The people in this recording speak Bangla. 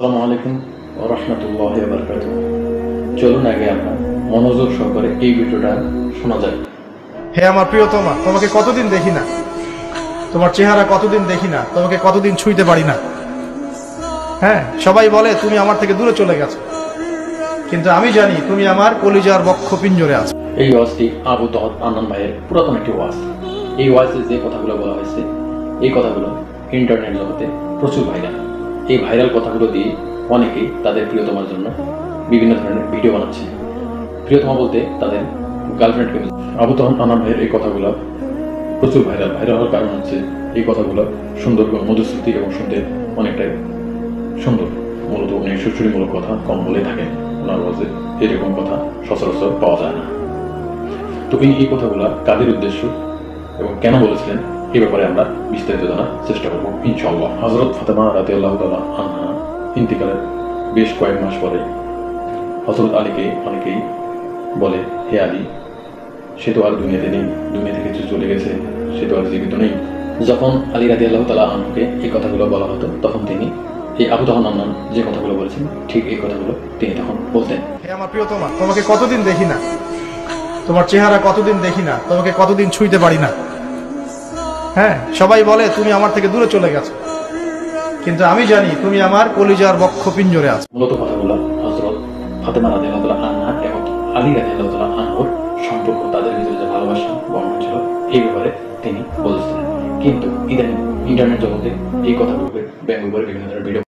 আসসালামু আলাইকুম ওয়া রাহমাতুল্লাহি ওয়া বারাকাতুহু। চলুন আগে আমরা মনোযোগ সহকারে এই ভিডিওটা শোনা যাক। হে আমার প্রিয়তমা, তোমাকে কতদিন দেখি না, তোমার চেহারা কতদিন দেখি না, তোমাকে কতদিন ছুঁইতে পারি না। হ্যাঁ, সবাই বলে তুমি আমার থেকে দূরে চলে গেছো, কিন্তু আমি জানি তুমি আমার কলিজার বক্ষ পিঞ্জরে আছো। এই ওয়াজটি আবু তহদ আনন্দ ভাইয়ের পুরাতন একটি ওয়াজ। এই ওয়াজে যে কথাগুলো বলা হয়েছে, এই কথাগুলো ইন্টারনেট জগতে প্রচুর ভাইরাল। এই ভাইরাল কথাগুলো দিয়ে অনেকেই তাদের প্রিয়তমার জন্য বিভিন্ন ধরনের ভিডিও বানাচ্ছে। প্রিয়তমা বলতে তাদের গার্লফ্রেন্ডকে। আবু তহদ আনন্দ ভাইয়ের এই কথাগুলো প্রচুর ভাইরাল হওয়ার কারণ হচ্ছে এই কথাগুলো সুন্দর এবং মধুশ্রুতি এবং শুনতে অনেকটাই সুন্দর। মূলত উনি সুশ্রীমূলক কথা কম বলে থাকেন। ওনার ওয়াজে এরকম কথা সচরাচর পাওয়া যায় না। তো এই কথাগুলো কাদের উদ্দেশ্য এবং কেন বলেছিলেন এই ব্যাপারে আমরা বিস্তারিত জানার চেষ্টা করবো ইনশাআল্লাহ। হযরত ফাতেমা রাদিয়াল্লাহু তাআলা আনহা ইন্তিকালের বেশ কয়েক মাস পরে হযরত আলীকে অনেকেই বলে, হে আলী, সে তো আর দুনিয়াতে নেই, দুনিয়া থেকে চলে গেছে, সে তো আর জীবিত নেই। যখন আলী রাদিয়াল্লাহু তাআলা আনহুকে এই কথাগুলো বলা হতো, তখন তিনি এই আবু তহদ আনন্দ যে কথাগুলো বলেছেন, ঠিক এই কথাগুলো তিনি তখন বলতেন। হে আমার প্রিয়তমা, তোমাকে কতদিন দেখি না, তোমার চেহারা কতদিন দেখি না, তোমাকে কতদিন ছুঁইতে পারি না। হ্যাঁ, সবাই বলে তুমি আমার থেকে দূরে চলে গেছো, কিন্তু আমি জানি তুমি আমার কলিজার বক্ষ পিঞ্জরে আছো। মূলত কথাগুলো হযরত ফাতেমা রাদিয়াল্লাহু তাআলা আনহা এবং আলী রাদিয়াল্লাহু তাআলা আনহুর সম্পর্ক, তাদের ভিতরে যে ভালোবাসা বন্ধন ছিল, এই ব্যাপারে তিনি বলেছিলেন। কিন্তু ইদানিং ইন্টারনেট জগতে এই কথাগুলোকে ব্যঙ্গ করে বিভিন্ন ধরনের ভিডিও